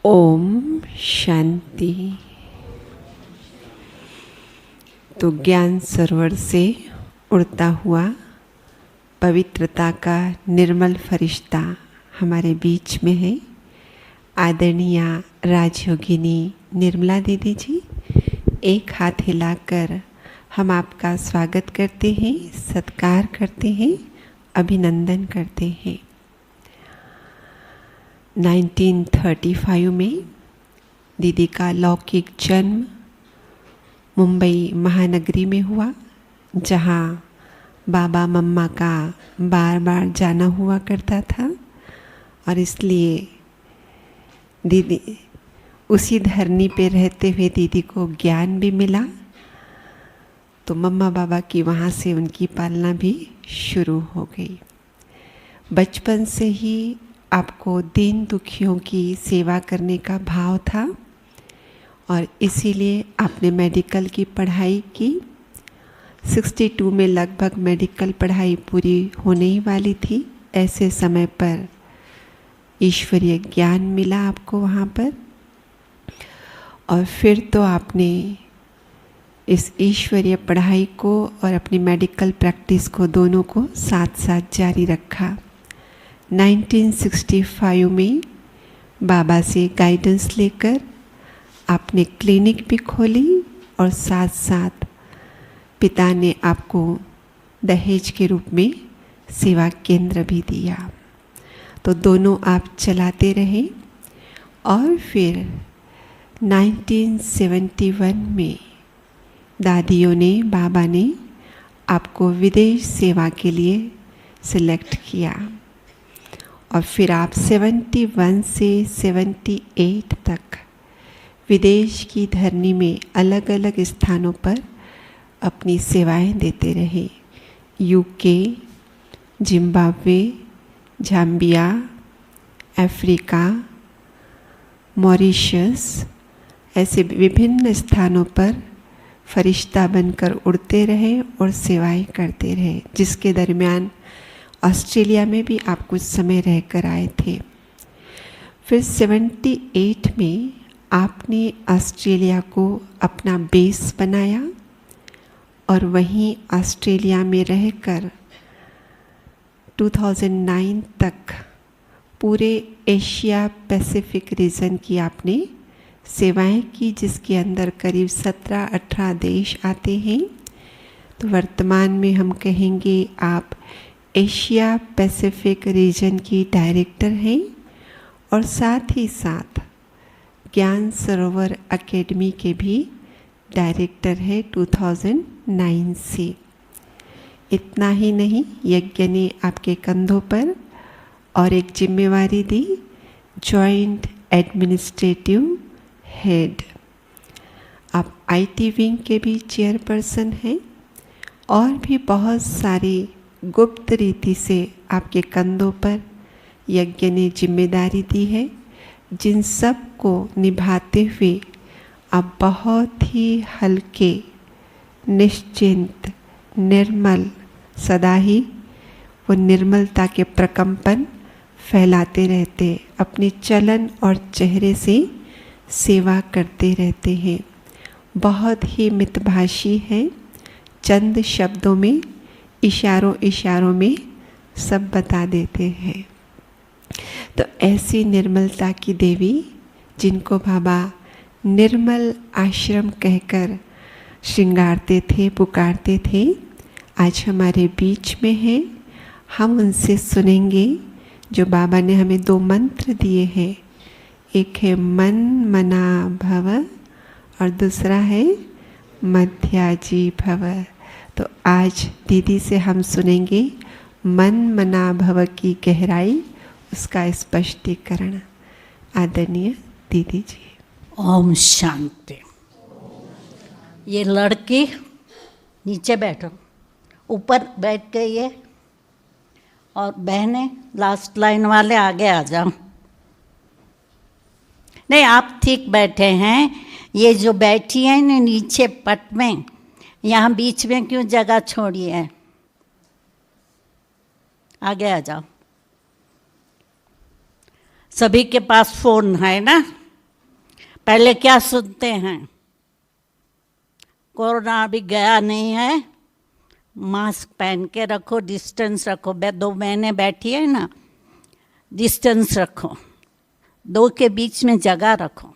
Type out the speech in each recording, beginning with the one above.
ओम शांति। तो ज्ञान सरोवर से उड़ता हुआ पवित्रता का निर्मल फरिश्ता हमारे बीच में है। आदरणीय राजयोगिनी निर्मला दीदी जी, एक हाथ हिलाकर हम आपका स्वागत करते हैं, सत्कार करते हैं, अभिनंदन करते हैं। 1935 में दीदी का लौकिक जन्म मुंबई महानगरी में हुआ, जहाँ बाबा मम्मा का बार बार जाना हुआ करता था और इसलिए दीदी उसी धरनी पे रहते हुए दीदी को ज्ञान भी मिला। तो मम्मा बाबा की वहाँ से उनकी पालना भी शुरू हो गई। बचपन से ही आपको दीन दुखियों की सेवा करने का भाव था और इसीलिए आपने मेडिकल की पढ़ाई की। 62 में लगभग मेडिकल पढ़ाई पूरी होने ही वाली थी। ऐसे समय पर ईश्वरीय ज्ञान मिला आपको वहाँ पर, और फिर तो आपने इस ईश्वरीय पढ़ाई को और अपनी मेडिकल प्रैक्टिस को दोनों को साथ साथ जारी रखा। 1965 में बाबा से गाइडेंस लेकर आपने क्लिनिक भी खोली और साथ साथ पिता ने आपको दहेज के रूप में सेवा केंद्र भी दिया। तो दोनों आप चलाते रहे और फिर 1971 में दादियों ने, बाबा ने आपको विदेश सेवा के लिए सिलेक्ट किया और फिर आप 71 से 78 तक विदेश की धरनी में अलग अलग स्थानों पर अपनी सेवाएं देते रहे। UK, Zimbabwe, Zambia, Africa, Mauritius, ऐसे विभिन्न स्थानों पर फरिश्ता बनकर उड़ते रहे और सेवाएं करते रहे, जिसके दरमियान ऑस्ट्रेलिया में भी आप कुछ समय रहकर आए थे। फिर 78 में आपने ऑस्ट्रेलिया को अपना बेस बनाया और वहीं ऑस्ट्रेलिया में रहकर 2009 तक पूरे एशिया पैसिफिक रीजन की आपने सेवाएं की, जिसके अंदर करीब 17-18 देश आते हैं। तो वर्तमान में हम कहेंगे आप एशिया पैसिफिक रीजन की डायरेक्टर हैं और साथ ही साथ ज्ञान सरोवर एकेडमी के भी डायरेक्टर है 2009 से। इतना ही नहीं, यज्ञ ने आपके कंधों पर और एक जिम्मेवारी दी, जॉइंट एडमिनिस्ट्रेटिव हेड। आप आईटी विंग के भी चेयरपर्सन हैं और भी बहुत सारी गुप्त रीति से आपके कंधों पर यज्ञ ने जिम्मेदारी दी है, जिन सब को निभाते हुए आप बहुत ही हल्के, निश्चिंत, निर्मल, सदा ही वो निर्मलता के प्रकंपन फैलाते रहते, अपने चलन और चेहरे से सेवा करते रहते हैं। बहुत ही मितभाषी हैं, चंद शब्दों में, इशारों में सब बता देते हैं। तो ऐसी निर्मलता की देवी, जिनको बाबा निर्मल आश्रम कहकर श्रृंगारते थे, पुकारते थे, आज हमारे बीच में है। हम उनसे सुनेंगे जो बाबा ने हमें 2 मंत्र दिए हैं। एक है मन मना भव और दूसरा है मध्याजी भव। तो आज दीदी से हम सुनेंगे मन मना भव की गहराई, उसका स्पष्टीकरण। आदरणीय दीदी जी। ओम शांति। ये लड़की नीचे बैठो, ऊपर बैठ गई है और बहनें लास्ट लाइन वाले आगे आ जाओ। नहीं, आप ठीक बैठे हैं। ये जो बैठी है ना नीचे पट में, यहाँ बीच में क्यों जगह छोड़ी है? आगे आ जाओ। सभी के पास फ़ोन है ना, पहले क्या सुनते हैं? कोरोना अभी गया नहीं है, मास्क पहन के रखो, डिस्टेंस रखो। 2 महीने बैठी है ना, डिस्टेंस रखो, 2 के बीच में जगह रखो।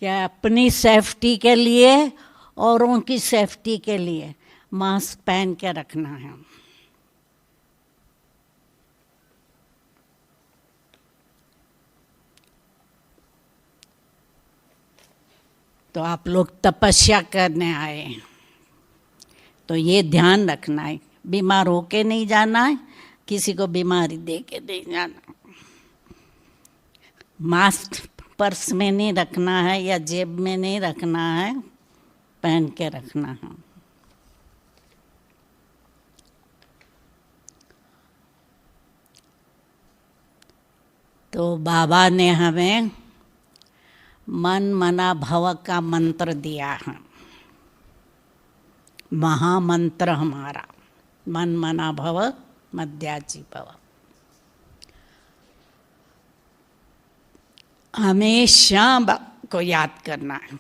क्या अपनी सेफ्टी के लिए, औरों की सेफ्टी के लिए मास्क पहन के रखना है। तो आप लोग तपस्या करने आए हैं, तो ये ध्यान रखना है, बीमार होके नहीं जाना है, किसी को बीमारी दे के नहीं जाना। मास्क पर्स में नहीं रखना है या जेब में नहीं रखना है, पहन के रखना है। तो बाबा ने हमें मन मना भव का मंत्र दिया है, महामंत्र हमारा, मन मना भव मध्याजी भव। हमेशा को याद करना है।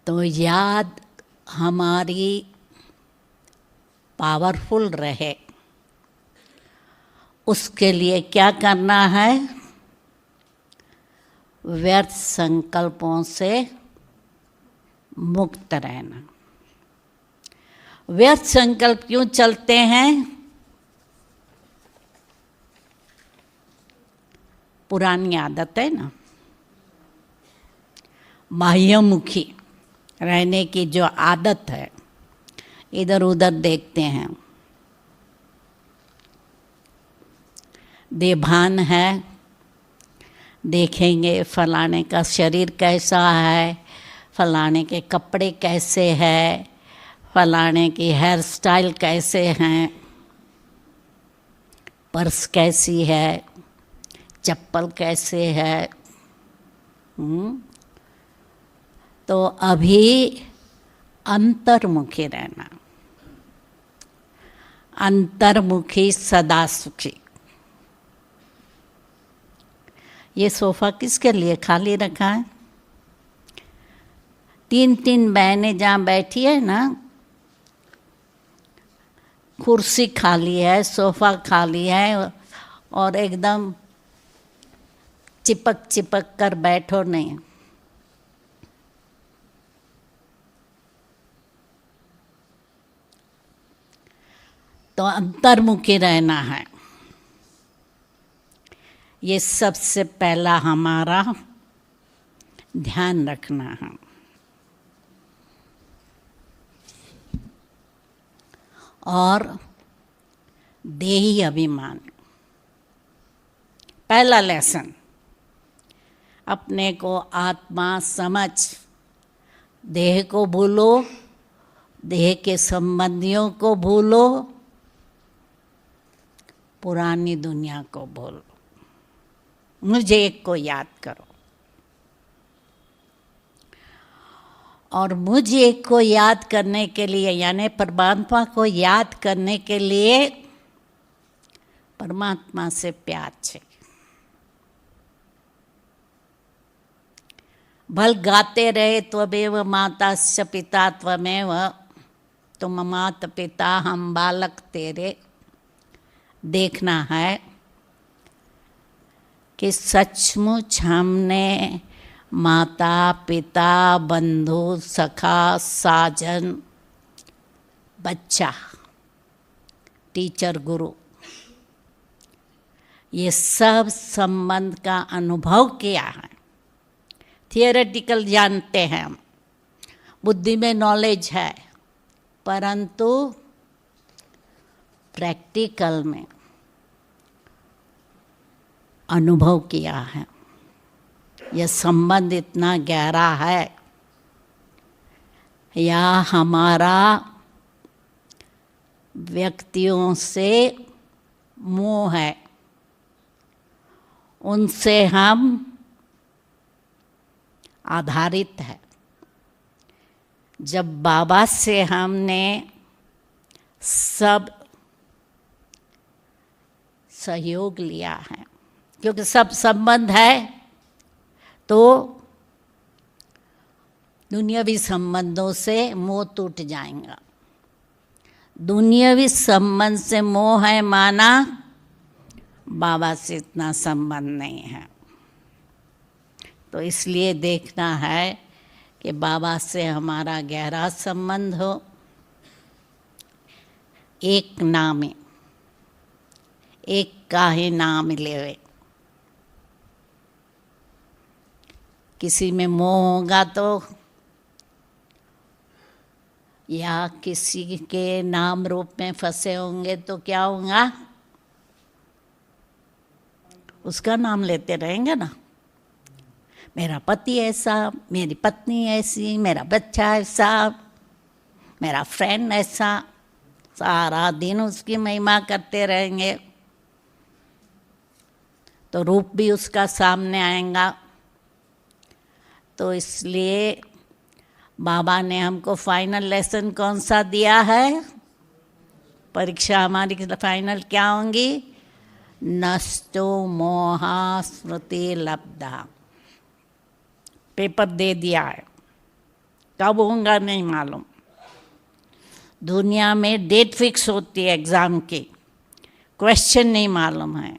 तो याद हमारी पावरफुल रहे, उसके लिए क्या करना है? व्यर्थ संकल्पों से मुक्त रहना। व्यर्थ संकल्प क्यों चलते हैं? पुरानी आदत है ना, बाह्यमुखी रहने की जो आदत है, इधर उधर देखते हैं। देभान है, देखेंगे फलाने का शरीर कैसा है, फलाने के कपड़े कैसे हैं, फलाने की हेयर स्टाइल कैसे हैं, पर्स कैसी है, चप्पल कैसे है। तो अभी अंतर्मुखी रहना, अंतर्मुखी सदा सुखी। ये सोफा किसके लिए खाली रखा है? 3 बहनें जहाँ बैठी है ना, कुर्सी खाली है, सोफा खाली है, और एकदम चिपक चिपक कर बैठो नहीं। तो अंतर्मुखी रहना है, ये सबसे पहला हमारा ध्यान रखना है। और देही अभिमान, पहला लेसन, अपने को आत्मा समझ, देह को भूलो, देह के संबंधियों को भूलो, पुरानी दुनिया को भूलो, मुझे एक को याद करो। और मुझे एक को याद करने के लिए, यानी परमात्मा को याद करने के लिए परमात्मा से प्यार चाहिए। भल गाते रहे त्वमेव माताश्च पिता त्वमेव, तुम माता पिता हम बालक तेरे। देखना है कि सचमुच हमने माता पिता बंधु सखा साजन बच्चा टीचर गुरु ये सब संबंध का अनुभव किया है। थियोरेटिकल जानते हैं हम, बुद्धि में नॉलेज है, परंतु प्रैक्टिकल में अनुभव किया है। यह संबंध इतना गहरा है, या हमारा व्यक्तियों से मोह है, उनसे हम आधारित है। जब बाबा से हमने सब सहयोग लिया है, क्योंकि सब संबंध है, तो दुनियावी संबंधों से मोह टूट जाएगा। दुनियावी संबंध से मोह है माना, बाबा से इतना संबंध नहीं है। तो इसलिए देखना है कि बाबा से हमारा गहरा संबंध हो। एक नाम, एक काहे नाम लेवे। किसी में मोह होगा तो, या किसी के नाम रूप में फंसे होंगे तो क्या होगा? उसका नाम लेते रहेंगे ना। मेरा पति ऐसा, मेरी पत्नी ऐसी, मेरा बच्चा ऐसा, मेरा फ्रेंड ऐसा, सारा दिन उसकी महिमा करते रहेंगे तो रूप भी उसका सामने आएगा। तो इसलिए बाबा ने हमको फाइनल लेसन कौन सा दिया है? परीक्षा हमारी फाइनल क्या होंगी? नष्टो मोहा स्मृति लब्धा। पेपर दे दिया है, कब होगा नहीं मालूम। दुनिया में डेट फिक्स होती है एग्ज़ाम की, क्वेश्चन नहीं मालूम है,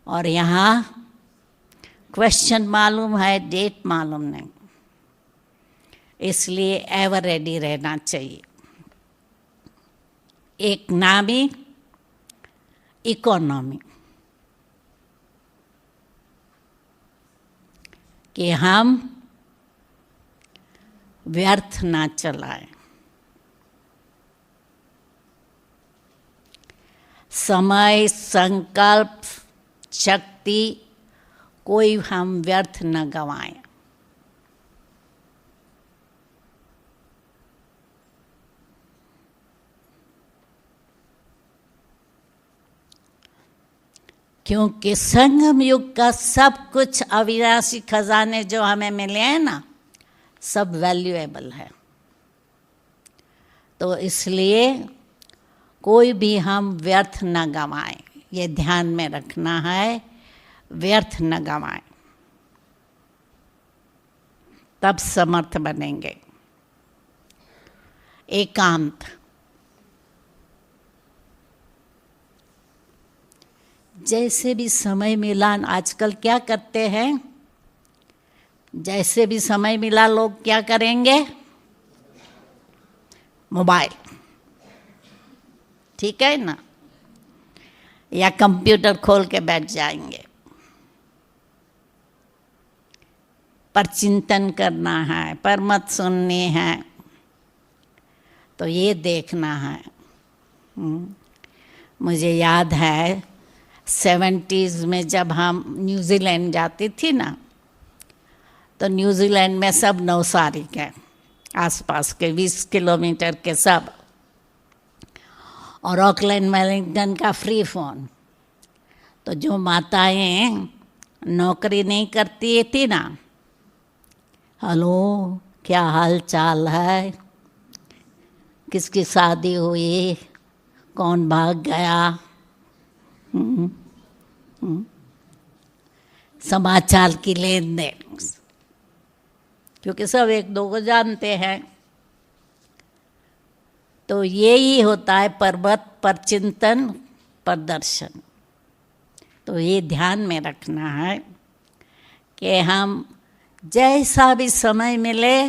और यहाँ क्वेश्चन मालूम है, डेट मालूम नहीं। इसलिए एवर रेडी रहना चाहिए। एक नामी इकोनॉमी, कि हम व्यर्थ ना चलाएं। समय, संकल्प, शक्ति कोई हम व्यर्थ न गंवाएं। क्योंकि संगम युग का सब कुछ अविनाशी खजाने जो हमें मिले हैं ना, सब वैल्यूएबल है। तो इसलिए कोई भी हम व्यर्थ न गंवाएं, ये ध्यान में रखना है, व्यर्थ न गंवाएं, तब समर्थ बनेंगे। एकांत, जैसे भी समय मिला, आजकल क्या करते हैं, जैसे भी समय मिला लोग क्या करेंगे? मोबाइल, ठीक है ना, या कंप्यूटर खोल के बैठ जाएंगे। पर चिंतन करना है, पर मत सुननी है, तो ये देखना है। मुझे याद है 70s में जब हम न्यूजीलैंड जाती थी ना, तो न्यूजीलैंड में सब नवसारी के आसपास के 20 किलोमीटर के सब, और ऑकलैंड वेलिंगटन का फ्री फ़ोन। तो जो माताएं नौकरी नहीं करती थी ना, हेलो क्या हाल चाल है, किसकी शादी हुई, कौन भाग गया, समाचार की लेन देन, क्योंकि सब एक दो को जानते हैं। तो यही होता है पर्वत पर चिंतन, पर दर्शन। तो ये ध्यान में रखना है कि हम जैसा भी समय मिले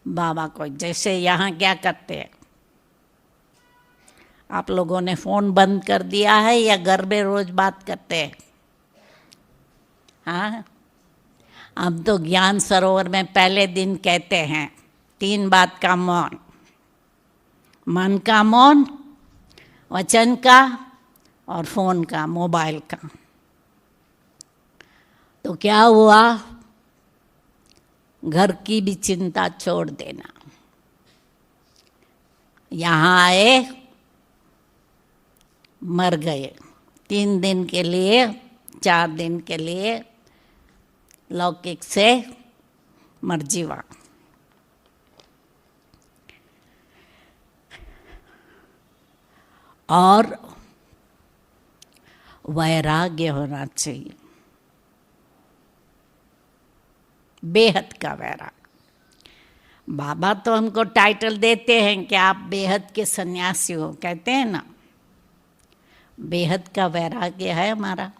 बाबा को, जैसे यहाँ क्या करते हैं, आप लोगों ने फ़ोन बंद कर दिया है या घर में रोज़ बात करते हैं? हाँ, हम तो ज्ञान सरोवर में पहले दिन कहते हैं 3 बात का मौन, मन का मौन, वचन का, और फ़ोन का, मोबाइल का। तो क्या हुआ? घर की भी चिंता छोड़ देना। यहाँ आए, मर गए, 3 दिन के लिए, 4 दिन के लिए लौकिक से मर्जीवा। और वैराग्य होना चाहिए, बेहद का वैराग्य। बाबा तो हमको टाइटल देते हैं कि आप बेहद के सन्यासी हो, कहते हैं ना। बेहद का वैराग्य है हमारा।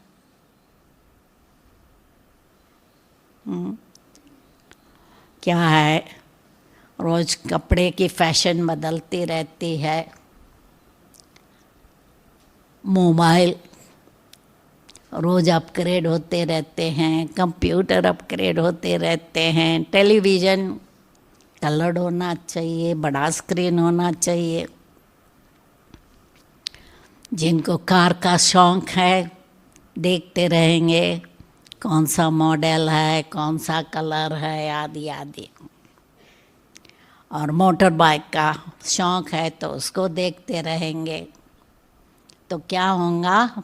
क्या है, रोज कपड़े की फैशन बदलती रहती है, मोबाइल रोज अपग्रेड होते रहते हैं, कंप्यूटर अपग्रेड होते रहते हैं, टेलीविज़न कलर्ड होना चाहिए, बड़ा स्क्रीन होना चाहिए। जिनको कार का शौक़ है देखते रहेंगे कौन सा मॉडल है, कौन सा कलर है, आदि आदि। और मोटर बाइक का शौक़ है तो उसको देखते रहेंगे। तो क्या होगा,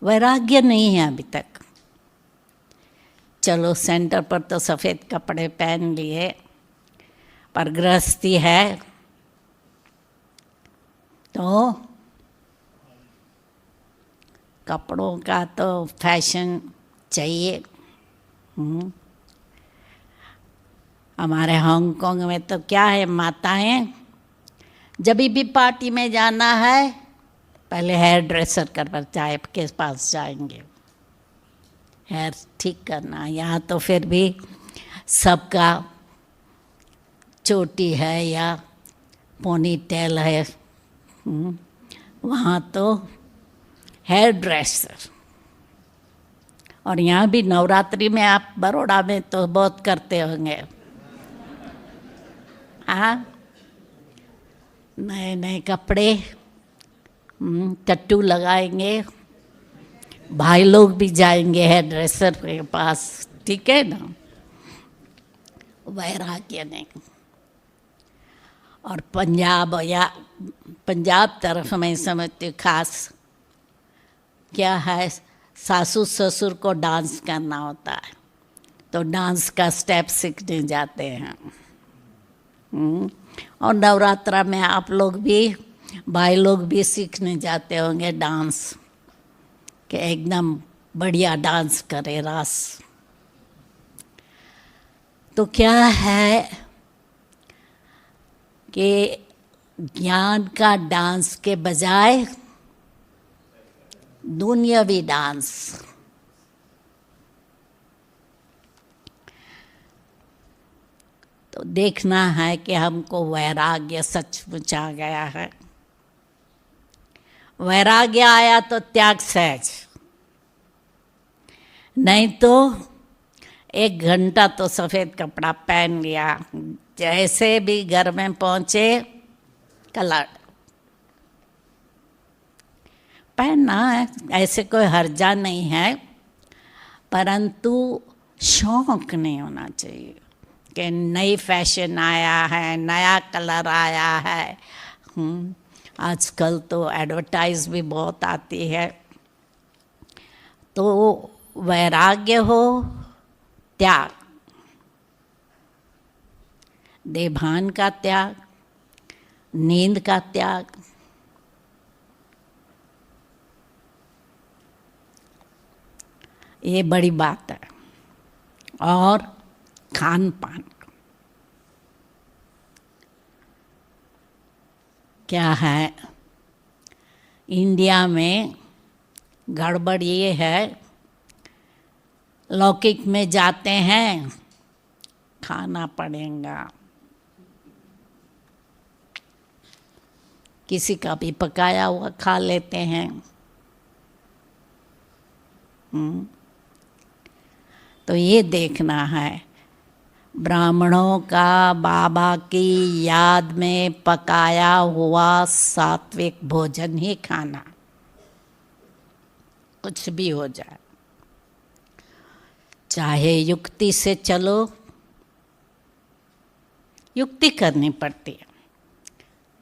वैराग्य नहीं है अभी तक। चलो सेंटर पर तो सफ़ेद कपड़े पहन लिए, पर गृहस्थी है तो कपड़ों का तो फैशन चाहिए। हमारे हांगकांग में तो क्या है, माताएं जब भी पार्टी में जाना है पहले हेयर ड्रेसर के पास जाएंगे, हेयर ठीक करना। यहाँ तो फिर भी सबका चोटी है या पोनी टेल है, वहाँ तो हेयर ड्रेसर। और यहाँ भी नवरात्रि में आप बड़ौदा में तो बहुत करते होंगे, हाँ, नए नए कपड़े, टट्टू लगाएंगे, भाई लोग भी जाएंगे हेयर ड्रेसर के पास, ठीक है ना। वैराग्य नहीं। और पंजाब तरफ मैं समझती हूँ खास क्या है, सासू ससुर को डांस करना होता है तो डांस का स्टेप सीखने जाते हैं। और नवरात्रा में आप लोग भी, भाई लोग भी सीखने जाते होंगे डांस, कि एकदम बढ़िया डांस करे रास। तो क्या है कि ज्ञान का डांस के बजाय दुनियावी डांस, तो देखना है कि हमको वैराग्य सचमुच आ गया है। वैराग्य आया तो त्याग सहज, नहीं तो 1 घंटा तो सफ़ेद कपड़ा पहन लिया, जैसे भी घर में पहुँचे कलर पहनना है, ऐसे कोई हर्जा नहीं है, परंतु शौक़ नहीं होना चाहिए कि नई फैशन आया है, नया कलर आया है। आजकल तो एडवर्टाइज भी बहुत आती है। तो वैराग्य हो, त्याग, देभान का त्याग, नींद का त्याग, ये बड़ी बात है। और खान पान क्या है, इंडिया में गड़बड़ ये है, लौकिक में जाते हैं खाना पड़ेगा, किसी का भी पकाया हुआ खा लेते हैं। तो ये देखना है, ब्राह्मणों का बाबा की याद में पकाया हुआ सात्विक भोजन ही खाना, कुछ भी हो जाए, चाहे युक्ति से चलो, युक्ति करनी पड़ती है।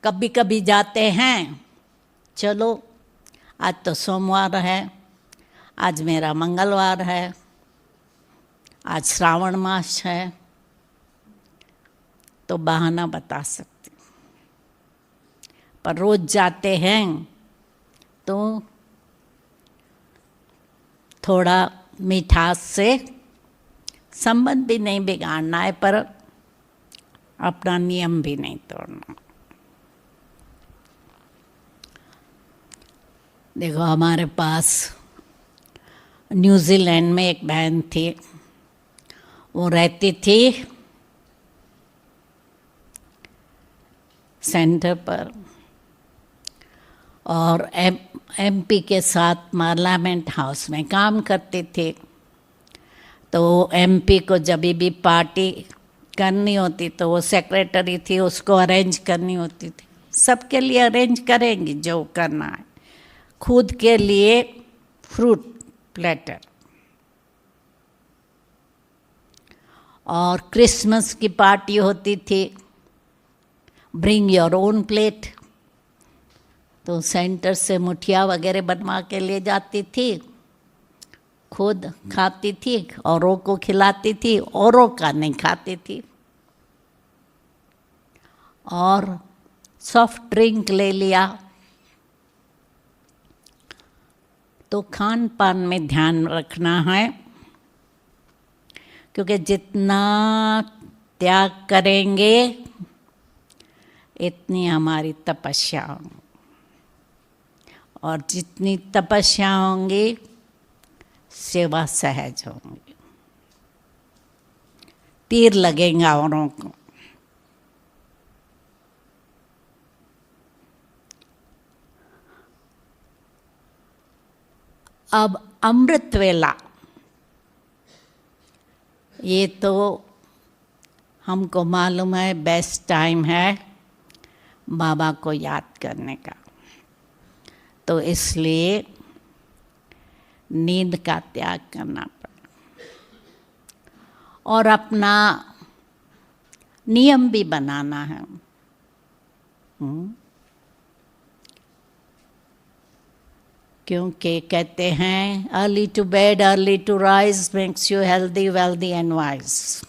कभी कभी जाते हैं, चलो आज तो सोमवार है, आज मेरा मंगलवार है, आज श्रावण मास है तो बहाना बता सकते, पर रोज जाते हैं तो थोड़ा मिठास से संबंध भी नहीं बिगाड़ना है, पर अपना नियम भी नहीं तोड़ना। देखो, हमारे पास न्यूजीलैंड में एक बहन थी, वो रहती थी सेंटर पर और एमपी के साथ पार्लियामेंट हाउस में काम करती थी। तो एमपी को जब भी पार्टी करनी होती तो वो सेक्रेटरी थी, उसको अरेंज करनी होती थी। सबके लिए अरेंज करेंगी जो करना है, खुद के लिए फ्रूट प्लेटर। और क्रिसमस की पार्टी होती थी, ब्रिंग योर ओन प्लेट, तो सेंटर से मुठिया वगैरह बनवा के ले जाती थी, खुद खाती थी, औरों को खिलाती थी, औरों का नहीं खाती थी। और सॉफ्ट ड्रिंक ले लिया। तो खान पान में ध्यान रखना है, क्योंकि जितना त्याग करेंगे इतनी हमारी तपस्या होगी, और जितनी तपस्या होंगी सेवा सहज होंगी, तीर लगेगा औरों को। अब अमृत वेला, ये तो हमको मालूम है बेस्ट टाइम है बाबा को याद करने का, तो इसलिए नींद का त्याग करना पड़ा और अपना नियम भी बनाना है। क्योंकि कहते हैं early to bed early to rise makes you healthy wealthy and wise.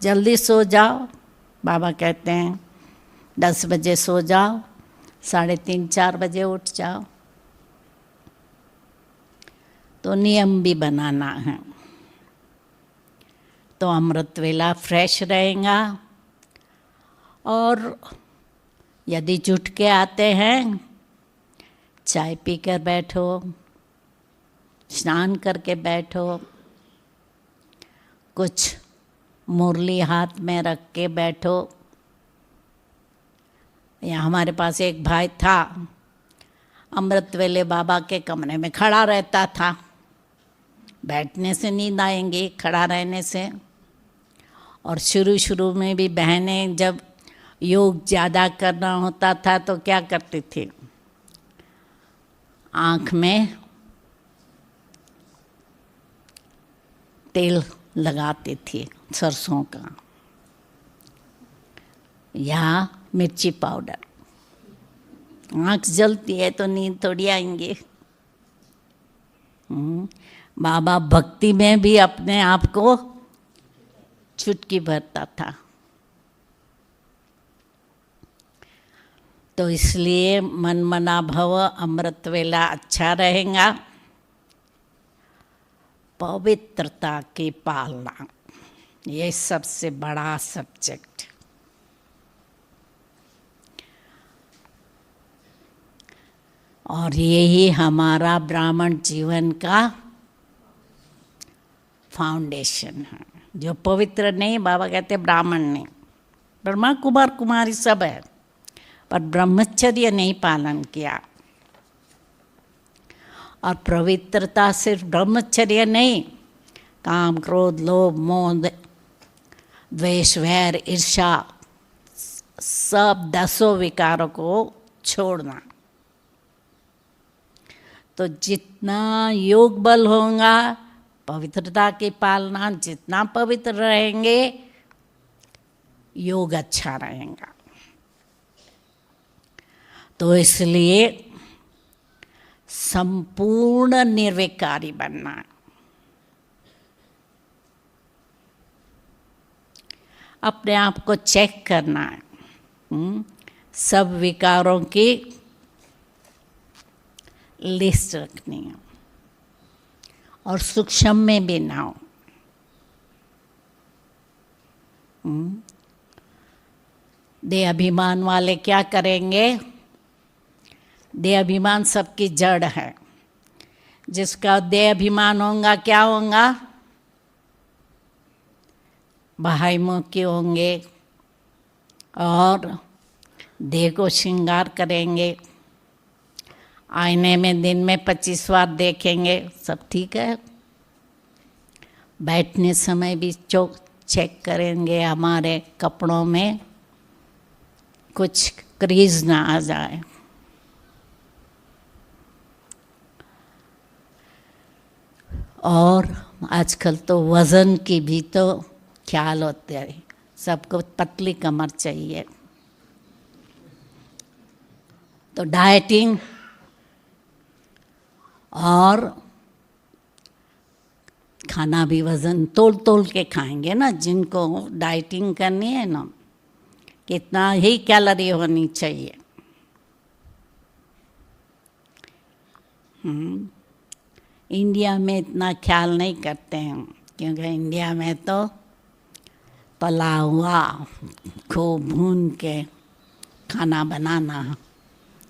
जल्दी सो जाओ, बाबा कहते हैं 10 बजे सो जाओ, 3:30-4 बजे उठ जाओ। तो नियम भी बनाना है, तो अमृत वेला फ्रेश रहेगा। और यदि जुट के आते हैं, चाय पीकर बैठो, स्नान करके बैठो, कुछ मुरली हाथ में रख के बैठो। यहाँ हमारे पास एक भाई था, अमृत वेले बाबा के कमरे में खड़ा रहता था। बैठने से नींद आएंगी, खड़ा रहने से। और शुरू में भी बहनें जब योग ज़्यादा करना होता था तो क्या करती थी, आँख में तेल लगाती थी सरसों का या मिर्ची पाउडर। आँख जलती है तो नींद थोड़ी आएंगी। बाबा भक्ति में भी अपने आप को चुटकी भरता था। तो इसलिए मन मना भव अमृत वेला अच्छा रहेगा। पवित्रता की पालना, ये सबसे बड़ा सब्जेक्ट। और यही हमारा ब्राह्मण जीवन का फाउंडेशन है। जो पवित्र नहीं, बाबा कहते ब्राह्मण नहीं, ब्रह्मा कुमार कुमारी सब है, पर ब्रह्मचर्य नहीं पालन किया। और पवित्रता सिर्फ ब्रह्मचर्य नहीं, काम क्रोध लोभ मोह द्वेष वैर ईर्ष्या सब 10 विकारों को छोड़ना। तो जितना योग बल होगा, पवित्रता की पालना, जितना पवित्र रहेंगे योग अच्छा रहेगा। तो इसलिए संपूर्ण निर्विकारी बनना। अपने आप को चेक करना है। सब विकारों की लिस्ट रखनी है और सूक्ष्म में भी ना हो। देह अभिमान वाले क्या करेंगे? देह अभिमान सबकी जड़ है। जिसका देह अभिमान होगा क्या होगा? बाह्यमुखी होंगे और देह को श्रृंगार करेंगे। आईने में दिन में 25 बार देखेंगे, सब ठीक है। बैठने समय भी चेक करेंगे हमारे कपड़ों में कुछ क्रीज ना आ जाए। और आजकल तो वज़न की भी तो ख्याल होते हैं, सबको पतली कमर चाहिए। तो डाइटिंग और खाना भी वज़न तोल के खाएंगे ना। जिनको डाइटिंग करनी है ना, कितना ही कैलोरी होनी चाहिए। इंडिया में इतना ख्याल नहीं करते हैं, क्योंकि इंडिया में तो तला हुआ खूब भून के खाना बनाना,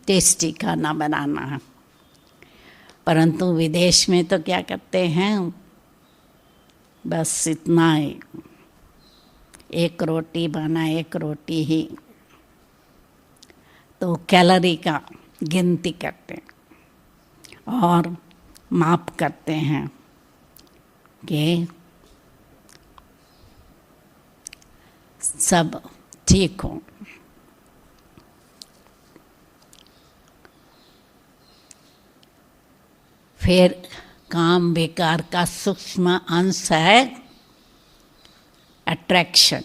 टेस्टी खाना बनाना है। परंतु विदेश में तो क्या करते हैं, बस इतना ही, एक रोटी बना, एक रोटी ही, तो कैलोरी का गिनती करते हैं और माप करते हैं कि सब ठीक हो। फिर काम विकार का सूक्ष्म अंश है अट्रैक्शन,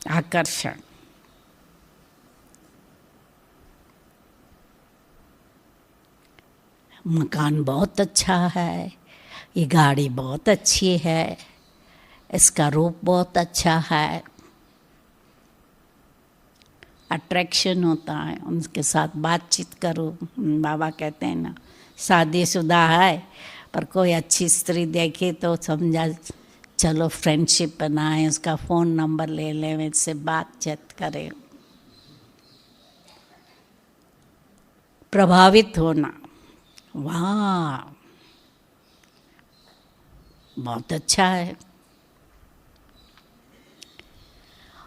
आकर्षण। मकान बहुत अच्छा है, ये गाड़ी बहुत अच्छी है, इसका रूप बहुत अच्छा है। अट्रैक्शन होता है, उनके साथ बातचीत करो। बाबा कहते हैं ना, शादीशुदा है पर कोई अच्छी स्त्री देखी तो समझा चलो फ्रेंडशिप बनाए, उसका फ़ोन नंबर ले लें, इससे बातचीत करें। प्रभावित होना, वाह बहुत अच्छा है।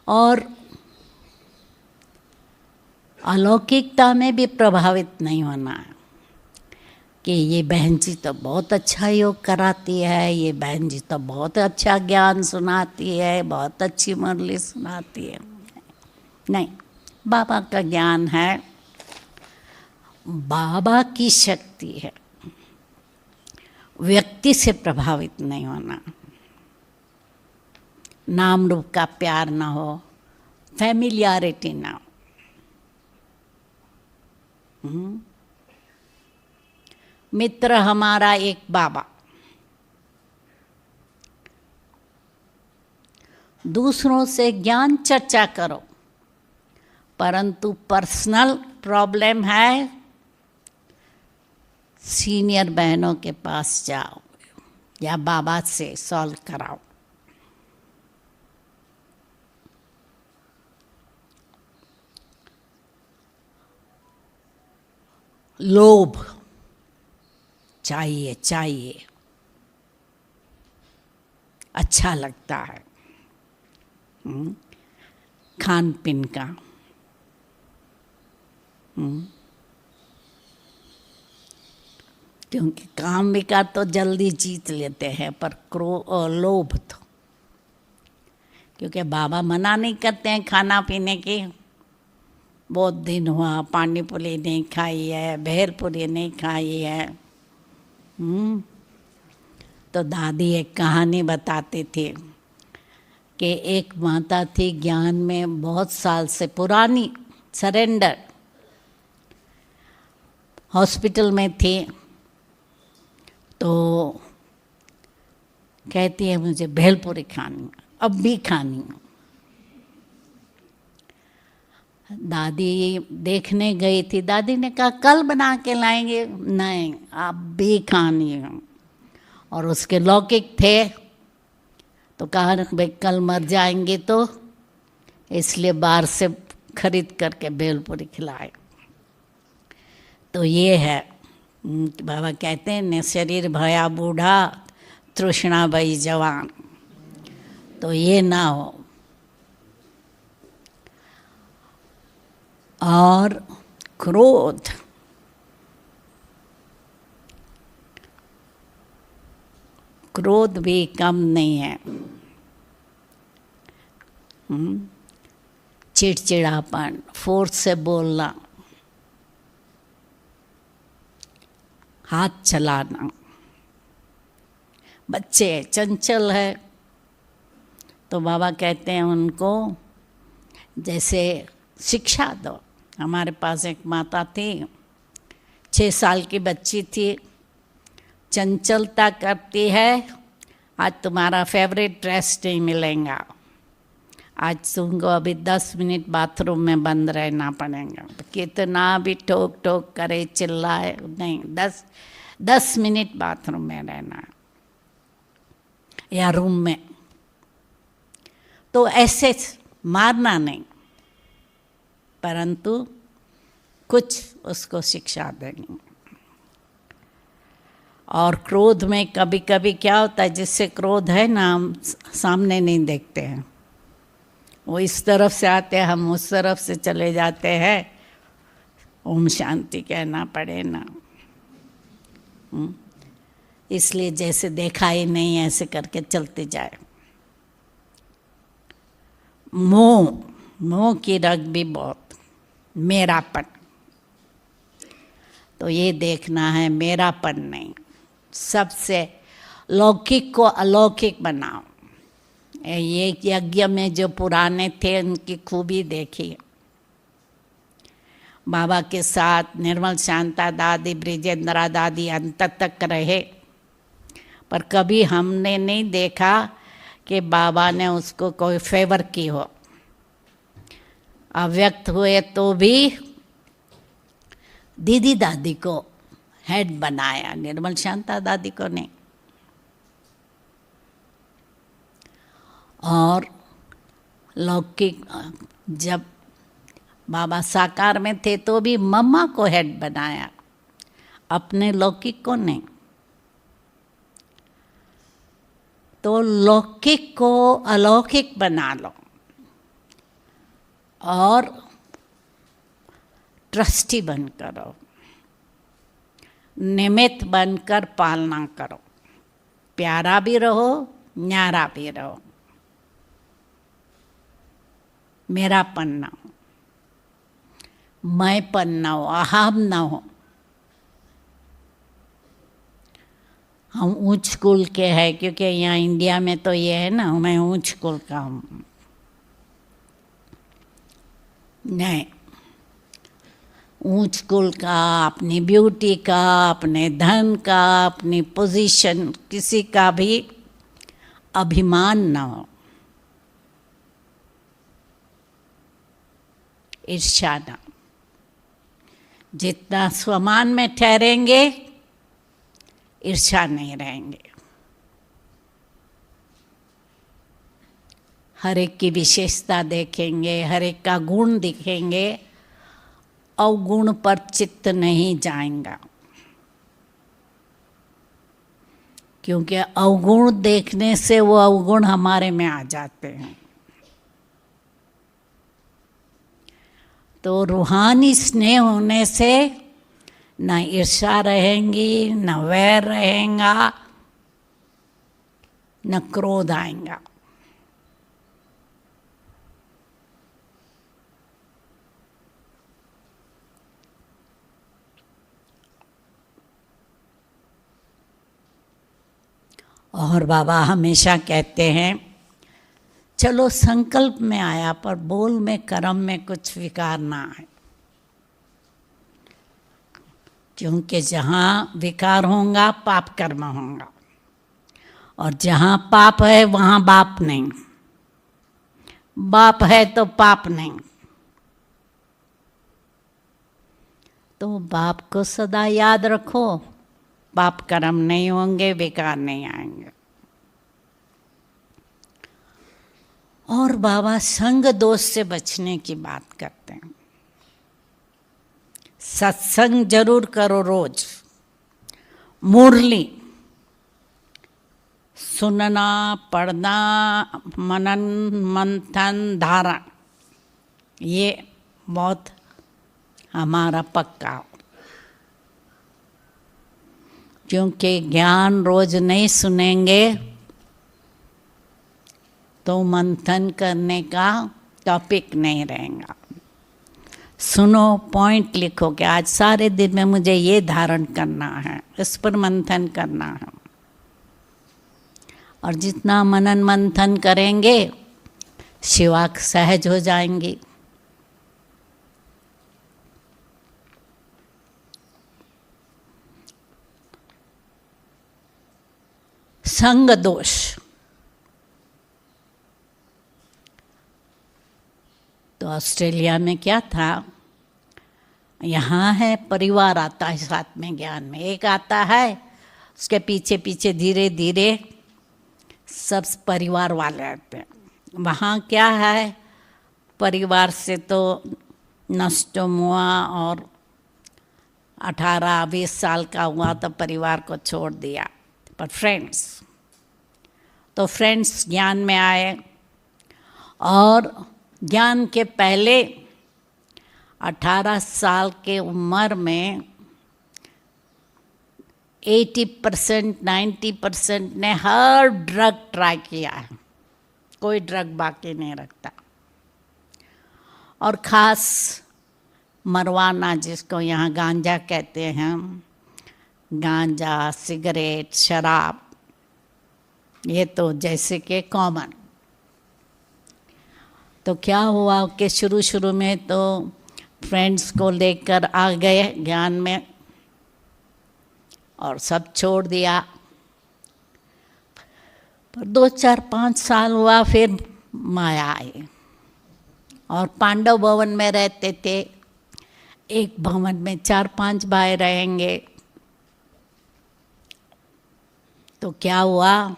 और अलौकिकता में भी प्रभावित नहीं होना है कि ये बहन जी तो बहुत अच्छा योग कराती है, ये बहन जी तो बहुत अच्छा ज्ञान सुनाती है, बहुत अच्छी मुरली सुनाती है। नहीं, बाबा का ज्ञान है, बाबा की शक्ति है। व्यक्ति से प्रभावित नहीं होना, नाम रूप का प्यार ना हो, फैमिलियरिटी ना हो। मित्र हमारा एक बाबा, दूसरों से ज्ञान चर्चा करो, परंतु पर्सनल प्रॉब्लम है सीनियर बहनों के पास जाओ या बाबा से सॉल्व कराओ। लोभ चाहिए, चाहिए, अच्छा लगता है खान पीन का। क्योंकि काम विकार तो जल्दी जीत लेते हैं, पर लोभ तो, क्योंकि बाबा मना नहीं करते हैं खाना पीने की। बहुत दिन हुआ पानी पूरी नहीं खाई है, भेलपुरी नहीं खाई है। तो दादी एक कहानी बताती थी कि एक माता थी, ज्ञान में बहुत साल से पुरानी, सरेंडर, हॉस्पिटल में थी। तो कहती है मुझे भेलपुरी खानी, अब भी खानी। दादी देखने गई थी, दादी ने कहा कल बना के लाएंगे, नहीं आप भी खानी है। और उसके लौकिक थे तो कहा भाई कल मर जाएंगे तो इसलिए बाहर से खरीद करके भेलपुरी खिलाए। तो ये है बाबा कहते हैं न शरीर भया बूढ़ा तृष्णा भई जवान, तो ये ना हो। और क्रोध, क्रोध भी कम नहीं है। चिड़चिड़ापन, फोर्स से बोलना, हाथ चलाना। बच्चे चंचल है तो बाबा कहते हैं उनको जैसे शिक्षा दो। हमारे पास एक माता थी, 6 साल की बच्ची थी, चंचलता करती है, आज तुम्हारा फेवरेट ड्रेस नहीं मिलेगा, आज तुमको अभी 10 मिनट बाथरूम में बंद रहना पड़ेगा। कितना भी ठोक ठोक करे चिल्लाए, नहीं 10 मिनट बाथरूम में रहना या रूम में। तो ऐसे मारना नहीं, परंतु कुछ उसको शिक्षा देनी। और क्रोध में कभी कभी क्या होता है, जिससे क्रोध है ना, हम सामने नहीं देखते हैं, वो इस तरफ से आते हैं, हम उस तरफ से चले जाते हैं, ओम शांति कहना पड़े ना। इसलिए जैसे देखा ही नहीं ऐसे करके चलते जाए। मोह की रग भी बहुत, मेरापन, तो ये देखना है मेरापन नहीं, सबसे लौकिक को अलौकिक बनाओ। ये यज्ञ में जो पुराने थे उनकी खूबी देखी। बाबा के साथ निर्मल शांता दादी, ब्रिजेंद्रा दादी अंत तक रहे, पर कभी हमने नहीं देखा कि बाबा ने उसको कोई फेवर की हो। अव्यक्त हुए तो भी दीदी दादी को हेड बनाया, निर्मल शांता दादी को नहीं। और लौकिक जब बाबा साकार में थे तो भी मम्मा को हेड बनाया, अपने लौकिक को नहीं। तो लौकिक को अलौकिक बना लो और ट्रस्टी बनकर रहो, निमित्त बनकर पालना करो, प्यारा भी रहो, न्यारा भी रहो, मेरापन ना हो, मैंपन ना हो, अहम ना हो। हम ऊंच कुल के हैं, क्योंकि यहाँ इंडिया में तो ये है ना, मैं ऊंच कुल का हूँ। नहीं, ऊंच कुल का, अपनी ब्यूटी का, अपने धन का, अपनी पोजीशन, किसी का भी अभिमान ना हो, ईर्ष्या ना। जितना स्वमान में ठहरेंगे ईर्ष्या नहीं रहेंगे। हर एक की विशेषता देखेंगे, हर एक का गुण दिखेंगे, अवगुण पर चित्त नहीं जाएगा, क्योंकि अवगुण देखने से वो अवगुण हमारे में आ जाते हैं। तो रूहानी स्नेह होने से न ईर्ष्या रहेंगी, न वैर रहेगा, न क्रोध आएगा। और बाबा हमेशा कहते हैं चलो संकल्प में आया, पर बोल में कर्म में कुछ विकार ना आए, क्योंकि जहाँ विकार होगा पाप कर्म होगा, और जहाँ पाप है वहाँ बाप नहीं, बाप है तो पाप नहीं। तो बाप को सदा याद रखो, पाप कर्म नहीं होंगे, बेकार नहीं आएंगे। और बाबा संग दोष से बचने की बात करते हैं। सत्संग जरूर करो रोज, मुरली सुनना, पढ़ना, मनन मंथन धारण, ये बहुत हमारा पक्का हो। क्योंकि ज्ञान रोज नहीं सुनेंगे तो मंथन करने का टॉपिक नहीं रहेगा। सुनो, पॉइंट लिखो कि आज सारे दिन में मुझे ये धारण करना है, इस पर मंथन करना है। और जितना मनन मंथन करेंगे शिवा सहज हो जाएंगी। संग दोष, तो ऑस्ट्रेलिया में क्या था, यहाँ है परिवार आता है साथ में ज्ञान में, एक आता है उसके पीछे पीछे धीरे धीरे सब परिवार वाले आते हैं। वहाँ क्या है, परिवार से तो नष्ट हुआ और 18-20 साल का हुआ तो परिवार को छोड़ दिया। पर फ्रेंड्स, तो फ्रेंड्स ज्ञान में आए। और ज्ञान के पहले 18 साल के उम्र में 80% 90% ने हर ड्रग ट्राई किया है, कोई ड्रग बाकी नहीं रखता। और ख़ास मरवाना, जिसको यहाँ गांजा कहते हैं, गांजा, सिगरेट, शराब, ये तो जैसे कि कॉमन। तो क्या हुआ कि शुरू शुरू में तो फ्रेंड्स को लेकर आ गए ज्ञान में और सब छोड़ दिया। पर 2-4-5 साल हुआ, फिर माया आई। और पांडव भवन में रहते थे, एक भवन में 4-5 भाई रहेंगे। तो क्या हुआ,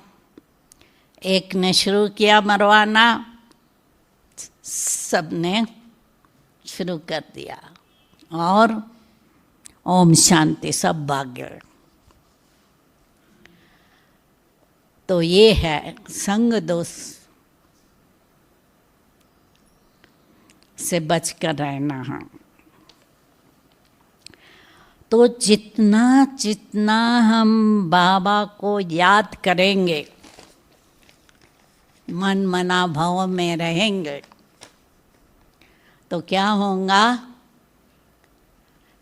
एक ने शुरू किया मरवाना, सबने शुरू कर दिया और ओम शांति, सब भाग गए। तो ये है संग दोष से बचकर रहना है। तो जितना जितना हम बाबा को याद करेंगे, मन मना भाव में रहेंगे, तो क्या होगा,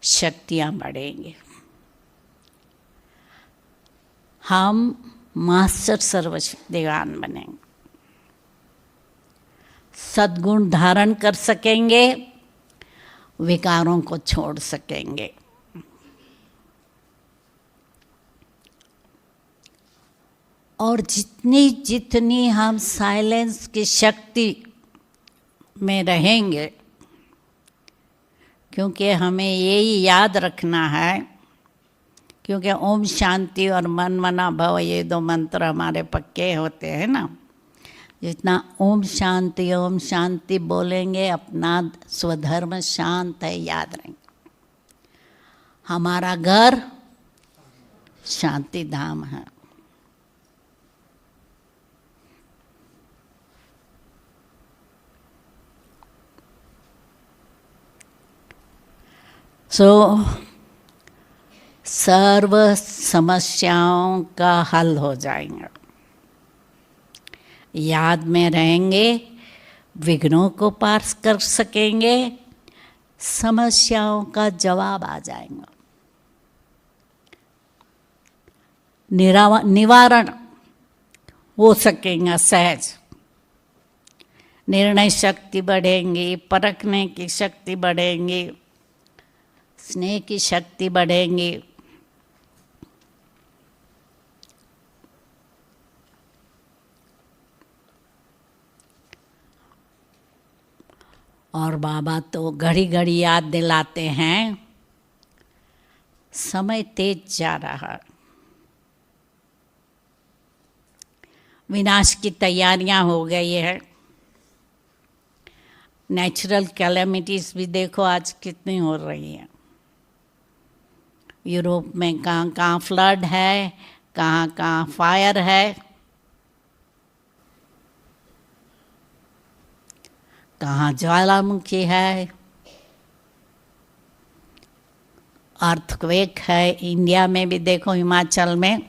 शक्तियाँ बढ़ेंगी। हम मास्टर सर्वशक्तिवान बनेंगे, सद्गुण धारण कर सकेंगे, विकारों को छोड़ सकेंगे। और जितनी जितनी हम साइलेंस की शक्ति में रहेंगे, क्योंकि हमें यही याद रखना है, क्योंकि ओम शांति और मन मना भव, ये 2 मंत्र हमारे पक्के होते हैं ना। जितना ओम शांति बोलेंगे, अपना स्वधर्म शांत है, याद रहेंगे। हमारा घर शांति धाम है। सर्व समस्याओं का हल हो जाएगा। याद में रहेंगे, विघ्नों को पार कर सकेंगे, समस्याओं का जवाब आ जाएगा, निवारण हो सकेगा सहज। निर्णय शक्ति बढ़ेंगी, परखने की शक्ति बढ़ेंगी, स्नेह की शक्ति बढ़ेंगी। और बाबा तो घड़ी घड़ी याद दिलाते हैं समय तेज जा रहा है, विनाश की तैयारियां हो गई है। नेचुरल कैलेमिटीज भी देखो आज कितनी हो रही हैं। यूरोप में कहाँ कहाँ फ्लड है, कहाँ कहाँ फायर है, कहाँ ज्वालामुखी है, अर्थक्वेक है। इंडिया में भी देखो, हिमाचल में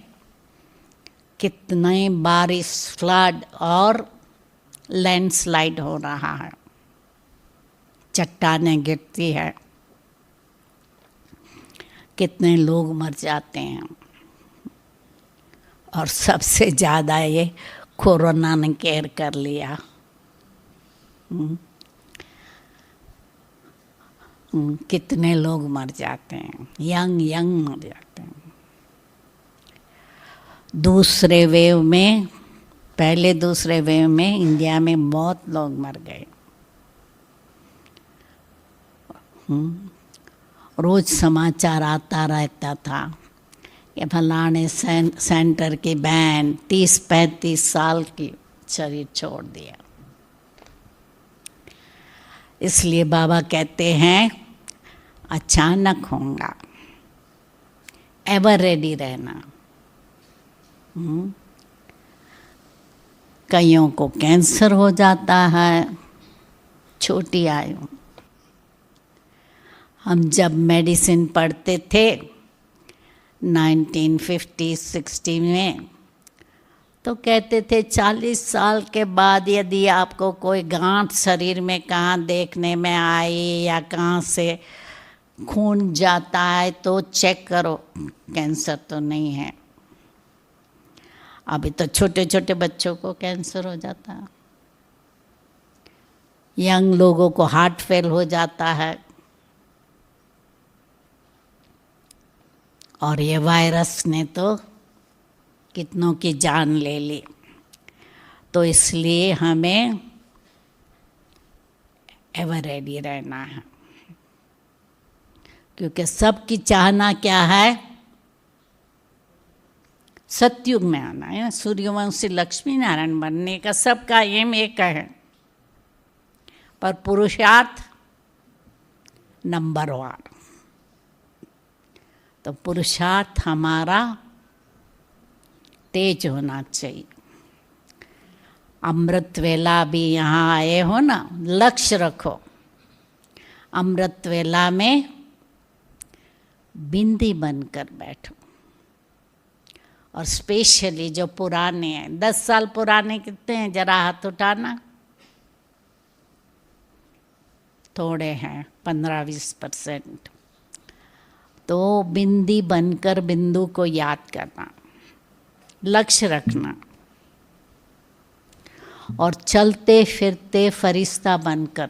कितने बारिश, फ्लड और लैंडस्लाइड हो रहा है, चट्टानें गिरती है, कितने लोग मर जाते हैं। और सबसे ज़्यादा ये कोरोना ने केयर कर लिया। कितने लोग मर जाते हैं, यंग मर जाते हैं। दूसरे वेव में, पहले दूसरे वेव में इंडिया में बहुत लोग मर गए। रोज समाचार आता रहता था कि फलाने सेंटर की बहन 30-35 साल की शरीर छोड़ दिया। इसलिए बाबा कहते हैं अचानक होगा, एवर रेडी रहना। कईयों को कैंसर हो जाता है छोटी आयु। हम जब मेडिसिन पढ़ते थे 1950-60 में, तो कहते थे 40 साल के बाद यदि आपको कोई गांठ शरीर में कहाँ देखने में आई या कहाँ से खून जाता है तो चेक करो, कैंसर तो नहीं है। अभी तो छोटे छोटे बच्चों को कैंसर हो जाता है, यंग लोगों को हार्ट फेल हो जाता है। और ये वायरस ने तो कितनों की जान ले ली। तो इसलिए हमें एवर रेडी रहना है, क्योंकि सबकी चाहना क्या है, सतयुग में आना है, सूर्यवंशी लक्ष्मी नारायण बनने का सबका एम एक है। पर पुरुषार्थ नंबर 1। तो पुरुषार्थ हमारा तेज होना चाहिए। अमृत वेला भी यहाँ आए हो ना, लक्ष्य रखो। अमृत वेला में बिंदी बनकर बैठो। और स्पेशली जो पुराने हैं, 10 साल पुराने कितने हैं, जरा हाथ उठाना। थोड़े हैं, 15-20%। तो बिंदी बनकर बिंदु को याद करना, लक्ष्य रखना, और चलते फिरते फरिश्ता बनकर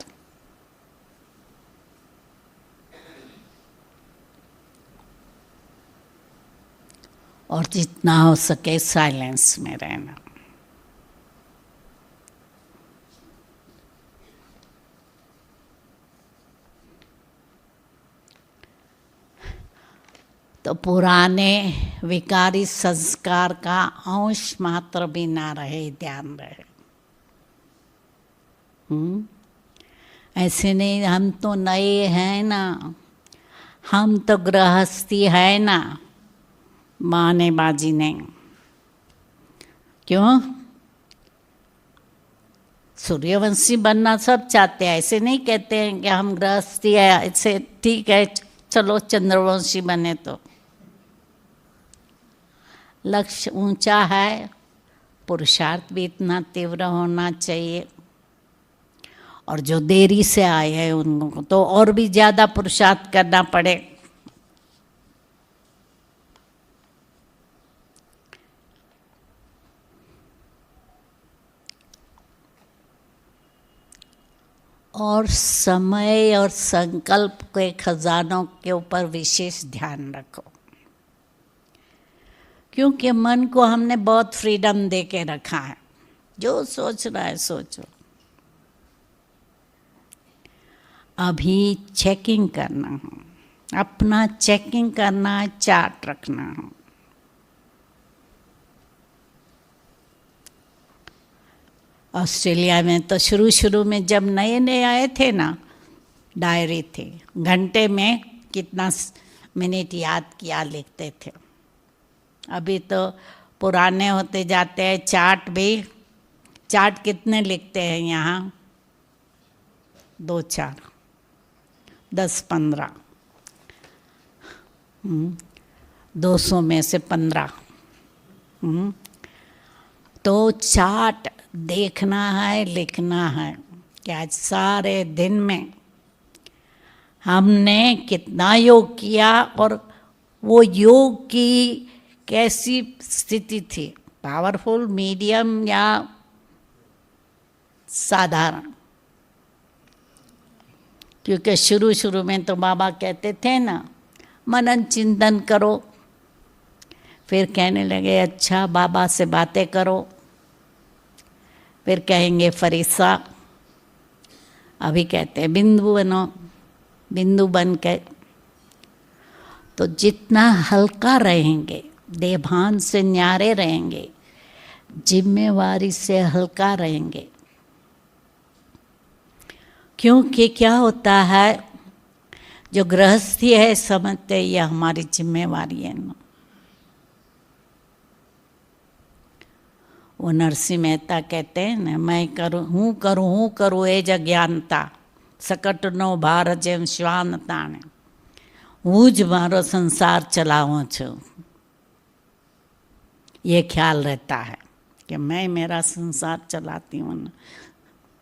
और जितना हो सके साइलेंस में रहना। तो पुराने विकारी संस्कार का अंश मात्र भी ना रहे, ध्यान रहे। ऐसे नहीं हम तो नए हैं ना, हम तो गृहस्थी है ना, बहानेबाजी नहीं। क्यों? सूर्यवंशी बनना सब चाहते हैं, ऐसे नहीं कहते हैं कि हम गृहस्थी है, ऐसे ठीक है चलो चंद्रवंशी बने। तो लक्ष्य ऊंचा है, पुरुषार्थ भी इतना तीव्र होना चाहिए। और जो देरी से आए हैं उनको तो और भी ज़्यादा पुरुषार्थ करना पड़े। और समय और संकल्प के खजानों के ऊपर विशेष ध्यान रखो, क्योंकि मन को हमने बहुत फ्रीडम दे के रखा है, जो सोच रहा है सोचो। अभी चेकिंग करना है, अपना चेकिंग करना, चार्ट रखना। ऑस्ट्रेलिया में तो शुरू में जब नए नए आए थे ना, डायरी थी, घंटे में कितना मिनट याद किया लिखते थे। अभी तो पुराने होते जाते हैं, चार्ट भी, चार्ट कितने लिखते हैं यहाँ? 2 4 10 15, 200 में से 15। तो चार्ट देखना है, लिखना है कि आज सारे दिन में हमने कितना योग किया और वो योग की कैसी स्थिति थी, पावरफुल, मीडियम या साधारण। क्योंकि शुरू में तो बाबा कहते थे ना, मनन चिंतन करो, फिर कहने लगे अच्छा बाबा से बातें करो, फिर कहेंगे फरिश्ता, अभी कहते हैं बिंदु बनो, बिंदु बन के। तो जितना हल्का रहेंगे, देभान से न्यारे रहेंगे, जिम्मेवारी से हल्का रहेंगे। क्योंकि क्या होता है, जो गृहस्थी है समझते ये हमारी जिम्मेवारी है ना। वो नरसिंह मेहता कहते हैं ना, मैं करूँ ए जज्ञानता, सकटनो भार जेम श्वान ताणे, હું જ મારો संसार चलाऊँ છું। ये ख्याल रहता है कि मैं मेरा संसार चलाती हूँ ना,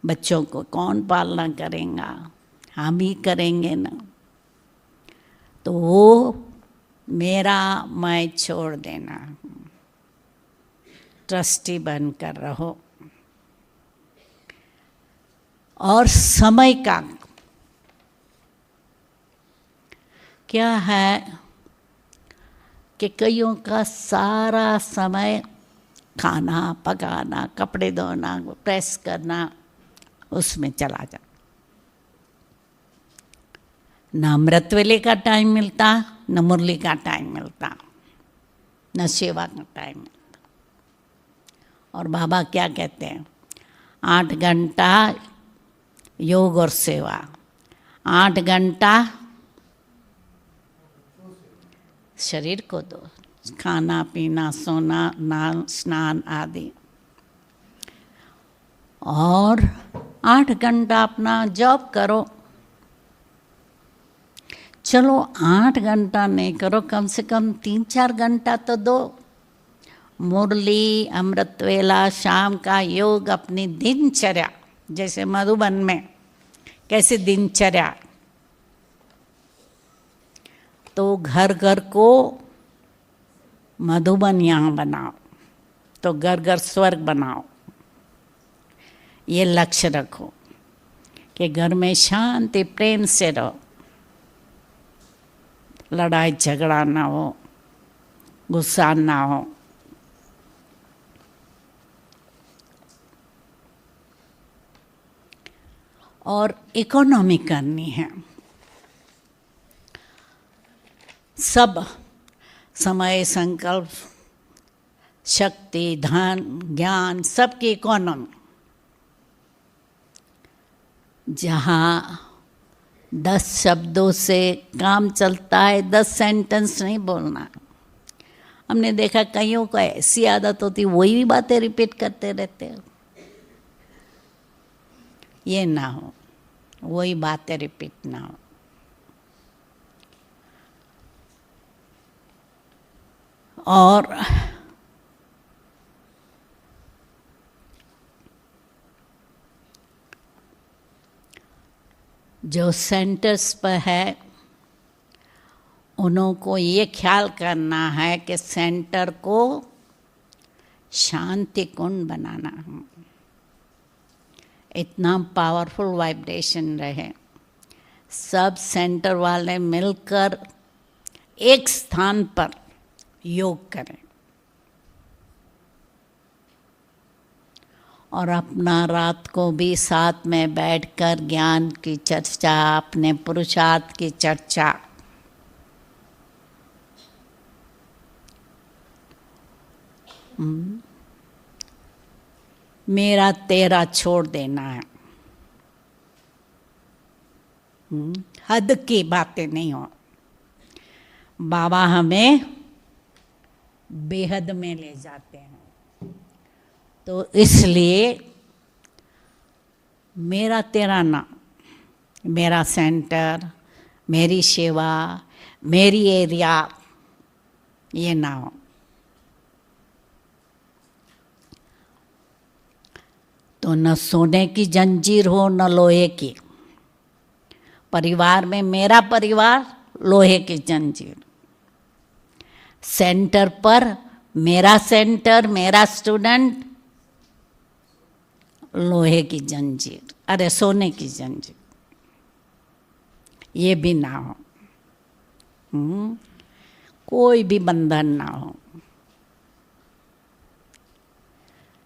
बच्चों को कौन पालना करेगा, हम ही करेंगे ना। तो वो मेरा मैं छोड़ देना, ट्रस्टी बनकर रहो। और समय का क्या है कि कईयों का सारा समय खाना पकाना, कपड़े धोना, प्रेस करना, उसमें चला जाता। न अमृत वेले का टाइम मिलता, न मुरली का टाइम मिलता, न सेवा का टाइम मिलता। और बाबा क्या कहते हैं, 8 घंटा योग और सेवा, 8 घंटा शरीर को दो, खाना पीना, सोना, स्नान आदि, और 8 घंटा अपना जॉब करो। चलो 8 घंटा नहीं करो, कम से कम 3-4 घंटा तो दो। मुरली, अमृत वेला, शाम का योग, अपनी दिनचर्या, जैसे मधुबन में कैसे दिनचर्या, तो घर घर को मधुबन यहाँ बनाओ, तो घर घर स्वर्ग बनाओ। ये लक्ष्य रखो कि घर में शांति प्रेम से रहो, लड़ाई झगड़ा ना हो, गुस्सा ना हो। और इकोनॉमी करनी है। सब समय, संकल्प, शक्ति, धन, ज्ञान, सबकी इकोनॉमी। जहाँ 10 शब्दों से काम चलता है, 10 सेंटेंस नहीं बोलना। हमने देखा कईयों को ऐसी आदत होती, वही बातें रिपीट करते रहते हैं। ये ना हो, वही बातें रिपीट ना हो। और जो सेंटर्स पर है, उन्हों को ये ख्याल करना है कि सेंटर को शांति कुंड बनाना है। इतना पावरफुल वाइब्रेशन रहे, सब सेंटर वाले मिलकर एक स्थान पर योग करें और अपना रात को भी साथ में बैठकर ज्ञान की चर्चा, अपने पुरुषार्थ की चर्चा मेरा तेरा छोड़ देना है। हद की बातें नहीं हो। बाबा हमें बेहद में ले जाते हैं। तो इसलिए मेरा तेरा ना, मेरा सेंटर, मेरी सेवा, मेरी एरिया, ये ना हो। तो न सोने की जंजीर हो न लोहे की। परिवार में मेरा परिवार लोहे की जंजीर, सेंटर पर मेरा सेंटर, मेरा स्टूडेंट लोहे की जंजीर, अरे सोने की जंजीर, ये भी ना हो। कोई भी बंधन ना हो।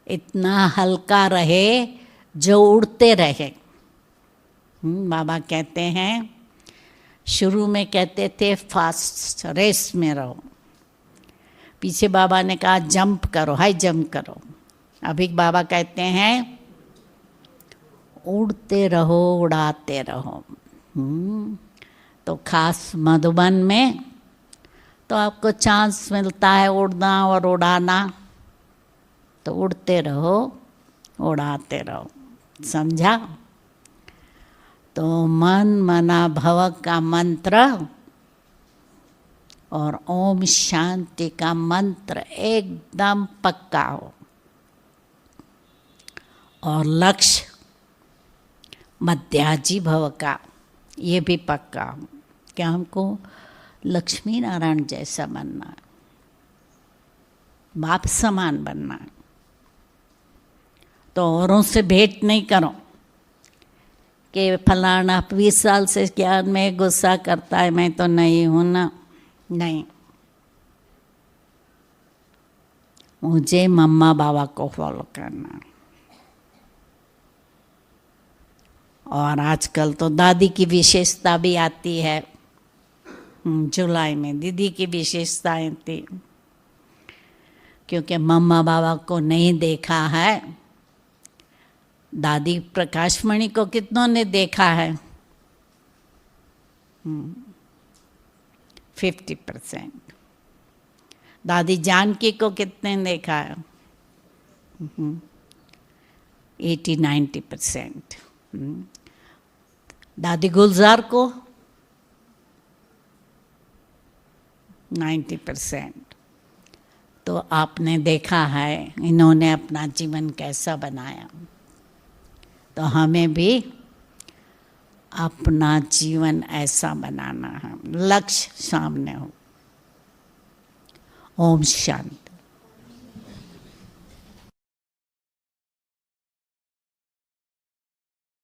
इतना हल्का रहे जो उड़ते रहे। बाबा कहते हैं, शुरू में कहते थे फास्ट रेस में रहो, पीछे बाबा ने कहा जंप करो, हाई जंप करो। अभी बाबा कहते हैं उड़ते रहो, उड़ाते रहो। तो खास मधुबन में तो आपको चांस मिलता है उड़ना और उड़ाना, तो उड़ते रहो, उड़ाते रहो। समझा? तो मन मना भव का मंत्र और ओम शांति का मंत्र एकदम पक्का हो, और लक्ष्य मध्याजी भव का ये भी पक्का हो कि हमको लक्ष्मी नारायण जैसा बनना है, बाप समान बनना है। तो औरों से भेंट नहीं करो कि फलाना 20 साल से ज्ञान में गुस्सा करता है, मैं तो नहीं हूँ ना। नहीं, मुझे मम्मा बाबा को फॉलो करना। और आजकल तो दादी की विशेषता भी आती है। जुलाई में दीदी की विशेषताएं थी, क्योंकि मम्मा बाबा को नहीं देखा है। दादी प्रकाशमणि को कितनों ने देखा है? 50%। दादी जानकी को कितने ने देखा है? 80-90%। दादी गुलजार को 90%। तो आपने देखा है इन्होंने अपना जीवन कैसा बनाया। तो हमें भी अपना जीवन ऐसा बनाना है, लक्ष्य सामने हो। ओम शांति।